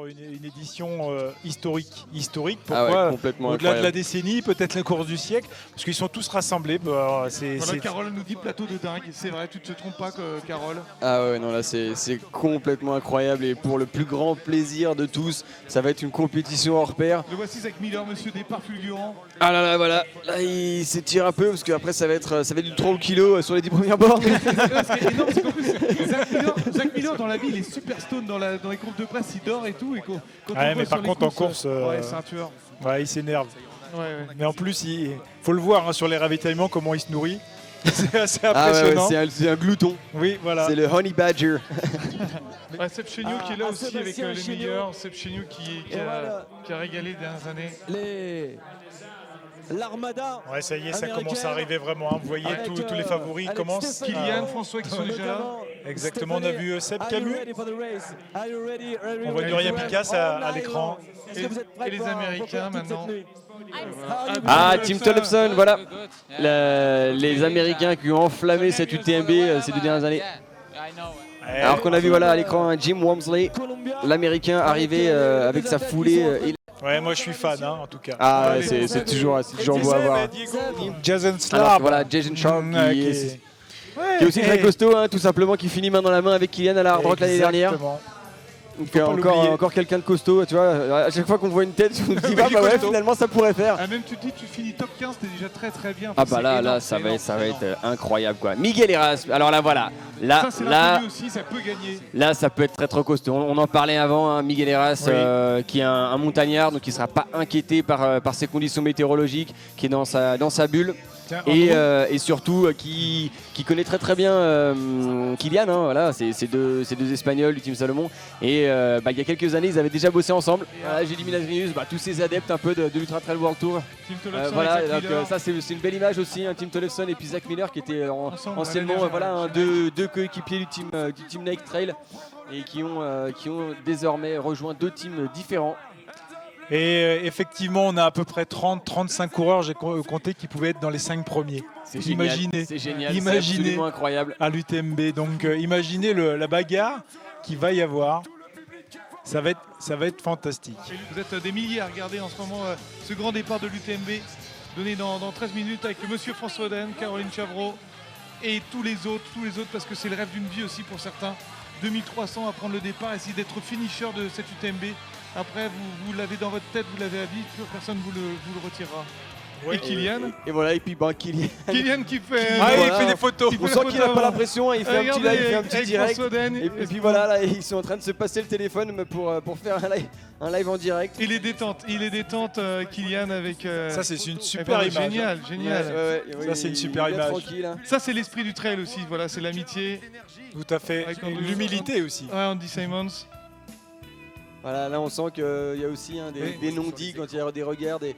une édition historique. Pourquoi complètement au-delà de la décennie, peut-être la course du siècle, parce qu'ils sont tous rassemblés. Carole nous dit plateau de dingue. C'est vrai, tu ne te trompes pas, Carole. Ah ouais, non, là c'est complètement incroyable et pour le plus grand plaisir de tous, ça va être une compétition hors pair. Le voici Zach Miller, monsieur départ fulgurant. Ah là là, voilà, là il s'étire un peu parce qu'après ça va être du 3 kg sur les 10 premières bornes. C'est énorme, c'est qu'en plus, Zach Miller dans la vie, il est super stone dans les groupes de presse, il dort et tout. Et mais par contre en course, c'est un tueur. Ouais, il s'énerve. Ouais. Mais en plus, il faut le voir sur les ravitaillements, comment il se nourrit. C'est assez impressionnant. Ah ouais, c'est un glouton. Oui, voilà. C'est le Honey Badger. Seb Chéniaud qui est là aussi avec les meilleurs. Seb Chéniaud qui a régalé les dernières années. L'Armada. Ouais, ça y est, ça commence à arriver vraiment. Vous voyez, tous les favoris commencent. Kylian, François qui sont déjà là. Exactement, on a vu Seb Camus. On voit Nuria Picasse à l'écran. Et les Américains maintenant. Tim Tollefson, voilà. Les Américains qui ont enflammé cette UTMB ces 2 dernières années. Alors qu'on a vu à l'écran Jim Walmsley, l'Américain arrivé avec sa foulée. Ouais, moi je suis fan, en tout cas. Ah, c'est toujours beau à voir. Jason Slarb. Voilà, Jason Sharp qui est aussi très costaud, tout simplement, qui finit main dans la main avec Kylian à la hard rock l'année dernière. Donc encore quelqu'un de costaud, tu vois. À chaque fois qu'on voit une tête, on se dit finalement ça pourrait faire. Même tu te dis, tu finis top 15, t'es déjà très très bien. Ah bah là, ça va être incroyable quoi. Miguel Heras, alors là voilà. Ça c'est l'inconnu aussi, ça peut gagner. Là ça peut être très très costaud. On en parlait avant, Miguel Heras qui est un montagnard, donc qui ne sera pas inquiété par ces conditions météorologiques, qui est dans sa bulle. Et surtout qui connaît très très bien Kylian, voilà, c'est deux Espagnols du Team Salomon. Et il y a quelques années, ils avaient déjà bossé ensemble. J'ai dit Milas, tous ces adeptes un peu de l'Ultra Trail World Tour. Voilà, donc ça c'est une belle image aussi, Tim Tollefson et puis Zach Miller qui étaient anciennement deux coéquipiers du team Nike Trail et qui ont désormais rejoint 2 teams différents. Et effectivement, on a à peu près 30-35 coureurs, j'ai compté, qui pouvaient être dans les 5 premiers. C'est génial, c'est absolument incroyable. À l'UTMB. Donc imaginez la bagarre qu'il va y avoir. Ça va être fantastique. Vous êtes des milliers à regarder en ce moment ce grand départ de l'UTMB, donné dans 13 minutes avec le monsieur François Oden, Caroline Chavreau et tous les autres, parce que c'est le rêve d'une vie aussi pour certains. 2300 à prendre le départ, essayer d'être finisher de cette UTMB. Après, vous l'avez dans votre tête, vous l'avez à vie, plus personne vous le retirera. Ouais, et Kylian. Et voilà, et puis Kylian. Kylian qui fait. Il fait des photos. On sent qu'il n'a pas la pression, il fait un petit live, il fait un petit direct. Et puis voilà, là, ils sont en train de se passer le téléphone pour faire un live en direct. Il est détente, Kylian avec. Ça, c'est une super image. Génial. Ça, c'est une super image. Ça, c'est l'esprit du trail aussi, voilà, c'est l'amitié. Tout à fait. L'humilité aussi. Ouais, Andy Simons. Voilà, là on sent qu'il y a aussi des non-dits quand il y a des regards, des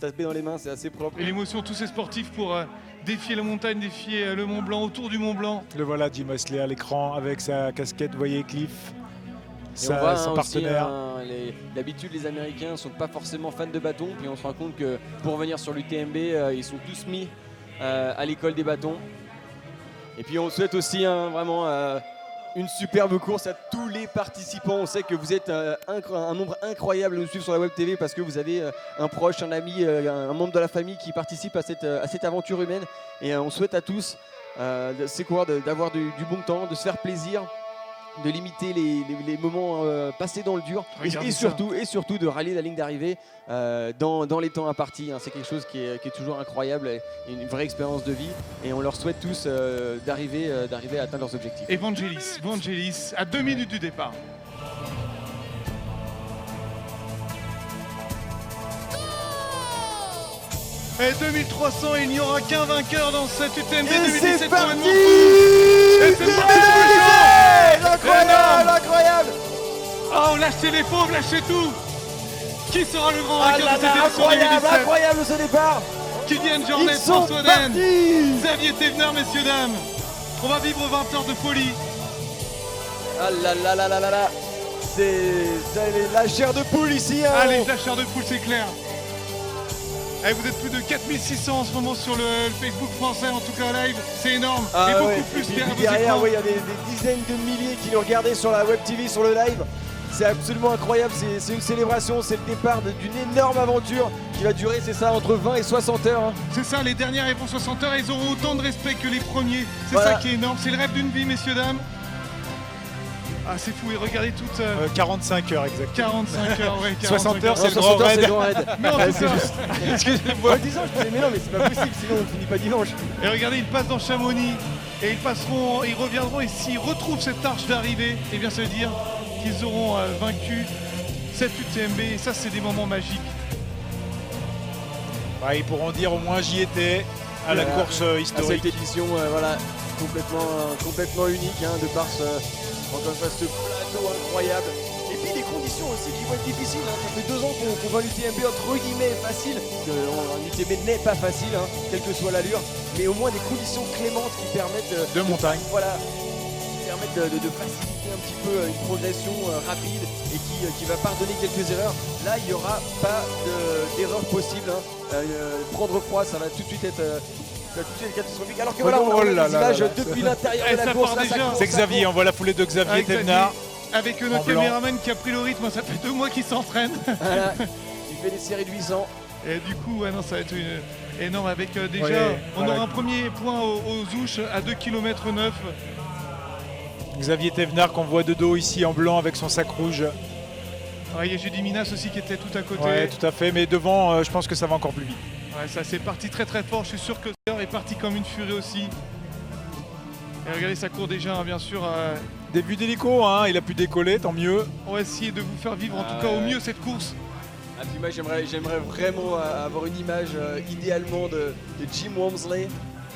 taper dans les mains, c'est assez propre. Et l'émotion, tous ces sportifs pour défier la montagne, défier le Mont Blanc, autour du Mont Blanc. Le voilà, Jim Mosley à l'écran avec sa casquette, vous voyez Cliff, son partenaire. D'habitude, les Américains ne sont pas forcément fans de bâtons, puis on se rend compte que pour venir sur l'UTMB, ils sont tous mis à l'école des bâtons. Et puis on souhaite aussi vraiment une superbe course à tous les participants. On sait que vous êtes un nombre incroyable à nous suivre sur la Web TV parce que vous avez un proche, un ami, un membre de la famille qui participe à cette aventure humaine. Et on souhaite à tous ces coureurs d'avoir du bon temps, de se faire plaisir, de limiter les moments passés dans le dur et surtout de rallier la ligne d'arrivée dans les temps impartis. C'est quelque chose qui est toujours incroyable et une vraie expérience de vie et on leur souhaite tous d'arriver à atteindre leurs objectifs. Vangelis à 2 minutes du départ. Et 2300, il n'y aura qu'un vainqueur dans cette UTMB 2017. C'est parti. Et c'est parti. Incroyable. Oh, lâchez les fauves, lâchez tout. Qui sera le grand vainqueur de cette édition 2017? Incroyable ce départ. Kylian Jornet, François Oden, Xavier Thévenard, messieurs, dames. On va vivre 20 heures de folie. Ah là. C'est la chair de poule ici. Allez, la chair de poule, c'est clair. Et vous êtes plus de 4600 en ce moment sur le Facebook français, en tout cas en live, c'est énorme. Et beaucoup plus derrière vos écrans. Il y a des dizaines de milliers qui nous regardaient sur la Web TV, sur le live. C'est absolument incroyable, c'est une célébration, c'est le départ d'une énorme aventure qui va durer, c'est ça, entre 20 et 60 heures. Hein. C'est ça, les dernières elles font 60 heures, ils auront autant de respect que les premiers. C'est Voilà. ça qui est énorme, c'est le rêve d'une vie, messieurs, dames. Ah, c'est fou, et regardez toutes 45 heures exactement. 45 heures, ouais, 45 60 heures, c'est le 60 grand heures, c'est raid. le grand raid. Mais en Ouais, tout c'est cas, juste. Excusez-moi. Ouais, disons, je disais, mais non, mais c'est pas possible, sinon on finit pas dimanche. Et regardez, ils passent dans Chamonix et ils reviendront et s'ils retrouvent cette arche d'arrivée, eh bien ça veut dire qu'ils auront vaincu cette UTMB et ça c'est des moments magiques. Bah, ils pourront dire au moins j'y étais à la Voilà. course À historique. cette édition, voilà, complètement unique, hein, de par encore une fois, ce plateau incroyable. Et puis les conditions aussi qui vont être difficiles. Hein. Ça fait 2 ans qu'on voit l'UTMB entre guillemets facile. Un UTMB n'est pas facile, hein, quelle que soit l'allure, mais au moins des conditions clémentes qui permettent De montagne. voilà, qui permettent de faciliter un petit peu une progression rapide et qui va pardonner quelques erreurs. Là, il n'y aura pas d'erreur possible. Hein. Prendre froid, ça va tout de suite être catastrophique. Alors que voilà, on a Oh là des là images là là. depuis l'intérieur Et de la ça course. part Là, ça déjà. court, C'est ça Xavier, court. on voit la foulée de Xavier Avec Thévenard. Avec En notre blanc. caméraman qui a pris le rythme, ça fait 2 mois qu'il s'entraîne. Voilà. Il fait des séries de 800. Et du coup, ouais, non, ça va être énorme avec déjà, Ouais, on voilà. aura un premier point aux Ouches à 2 km 9. Xavier Thévenard qu'on voit de dos ici en blanc avec son sac rouge. Il y a Judy Minas aussi qui était tout à côté. Ouais, tout à fait. Mais devant, je pense que ça va encore plus vite. Ouais, ça c'est parti très très fort, je suis sûr que Sœur est parti comme une furie aussi. Et regardez, ça court déjà, hein, bien sûr. Début d'hélico, hein, il a pu décoller, tant mieux. On va essayer de vous faire vivre en tout cas au mieux cette course. Ah, puis moi j'aimerais vraiment avoir une image idéalement de Jim Walmsley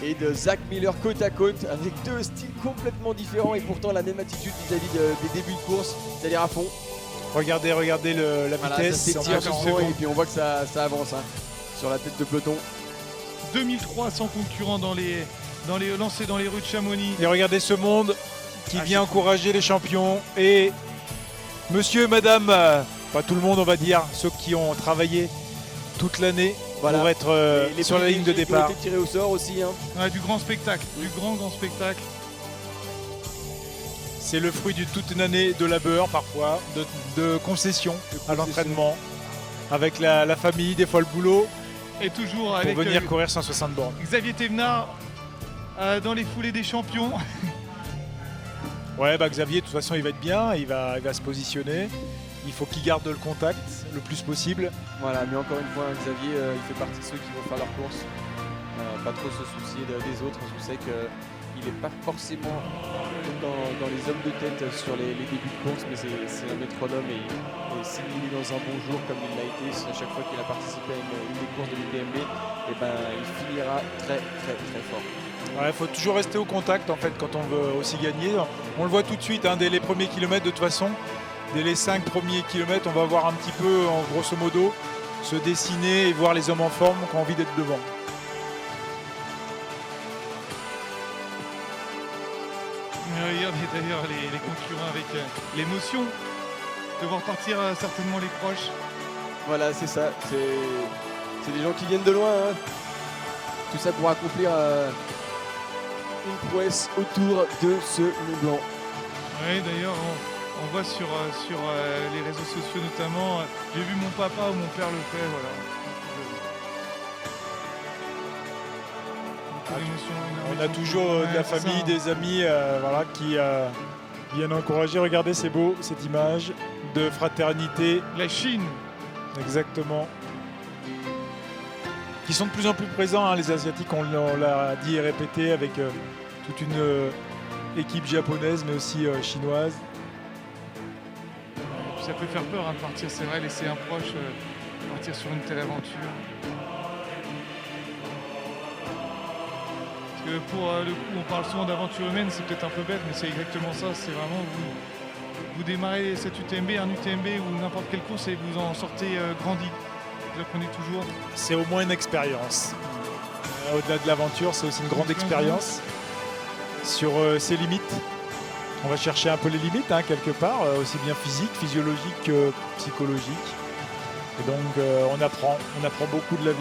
et de Zach Miller côte à côte avec 2 styles complètement différents et pourtant la même attitude vis-à-vis des débuts de course, c'est-à-dire à fond. Regardez la Voilà, vitesse. ça en s'étire plus, comme sur c'est fond bon. et puis on voit que ça avance hein, sur la tête de peloton. 2300 concurrents dans les lancés dans les rues de Chamonix. Et regardez ce monde qui Ah, vient c'est encourager les champions. Et monsieur et madame, pas tout le monde on va dire, ceux qui ont travaillé toute l'année Voilà. pour être Les sur la ligne de privilégiés qui ont départ. été tirés au sort aussi. Hein. Ouais, du grand spectacle, du grand spectacle. C'est le fruit de toute une année de labeur parfois, de concessions à l'entraînement, avec la famille, des fois le boulot, Et toujours pour avec venir courir 160 bornes. Xavier Thévenard dans les foulées des champions. Ouais, bah Xavier, de toute façon, il va être bien, il va se positionner. Il faut qu'il garde le contact le plus possible. Voilà, mais encore une fois, hein, Xavier, il fait partie de ceux qui vont faire leur course. Pas trop se soucier des autres. Je sais qu'il n'est pas forcément dans les hommes de tête sur les débuts de course, mais c'est un métronome et s'il est dans un bon jour comme il l'a été à chaque fois qu'il a participé à une des courses de l'UTMB, et ben, il finira très très très fort. Il faut toujours rester au contact en fait quand on veut aussi gagner. On le voit tout de suite, hein, dès les premiers kilomètres de toute façon. Dès les 5 premiers kilomètres, on va voir un petit peu, en grosso modo, se dessiner et voir les hommes en forme qui ont envie d'être devant. Regardez d'ailleurs les concurrents avec l'émotion de voir partir certainement les proches. Voilà, c'est ça. C'est des gens qui viennent de loin. Hein. Tout ça pour accomplir une prouesse autour de ce Mont Blanc. Oui, d'ailleurs, on voit sur les réseaux sociaux notamment, j'ai vu mon papa ou mon père le faire, voilà. Beaucoup d'émotions, On a toujours de la Ouais, c'est famille, ça. des amis voilà, qui viennent encourager. Regardez, c'est beau cette image de fraternité, La Chine, exactement. Qui sont de plus en plus présents, hein, les Asiatiques, on l'a dit et répété, avec toute une équipe japonaise, mais aussi chinoise. et puis ça peut faire peur hein, de partir, c'est vrai, laisser un proche partir sur une telle aventure. Parce que pour le coup, on parle souvent d'aventure humaine, c'est peut-être un peu bête, mais c'est exactement ça, c'est vraiment vous démarrez cette UTMB, un UTMB ou n'importe quelle course et vous en sortez grandi. Vous apprenez toujours. C'est au moins une expérience. Au-delà de l'aventure, c'est aussi une grande expérience sur ses limites. On va chercher un peu les limites, hein, quelque part, aussi bien physique, physiologique que psychologique. Et donc on apprend beaucoup de la vie.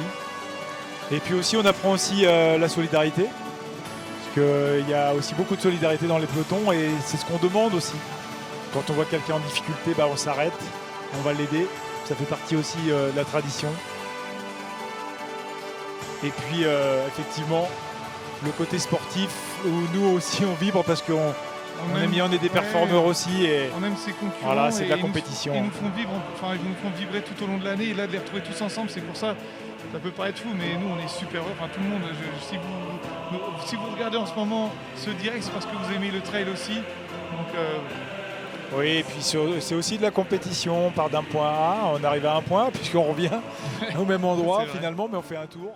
Et puis aussi on apprend aussi la solidarité. Parce qu'il y a aussi beaucoup de solidarité dans les pelotons et c'est ce qu'on demande aussi. Quand on voit quelqu'un en difficulté, bah, on s'arrête, on va l'aider. Ça fait partie aussi de la tradition. Et puis effectivement, le côté sportif où nous aussi on vibre parce qu'on on est des performeurs aussi. Et on aime ses concurrents. Voilà, c'est de la compétition. Ils nous font vivre, enfin ils nous font vibrer tout au long de l'année. Et là, de les retrouver tous ensemble, c'est pour ça. Ça peut paraître fou, mais nous on est super heureux. Enfin, tout le monde. Si vous regardez en ce moment ce direct, c'est parce que vous aimez le trail aussi. Donc, oui, et puis c'est aussi de la compétition. On part d'un point A, on arrive à un point, puisqu'on revient au même endroit finalement, mais on fait un tour.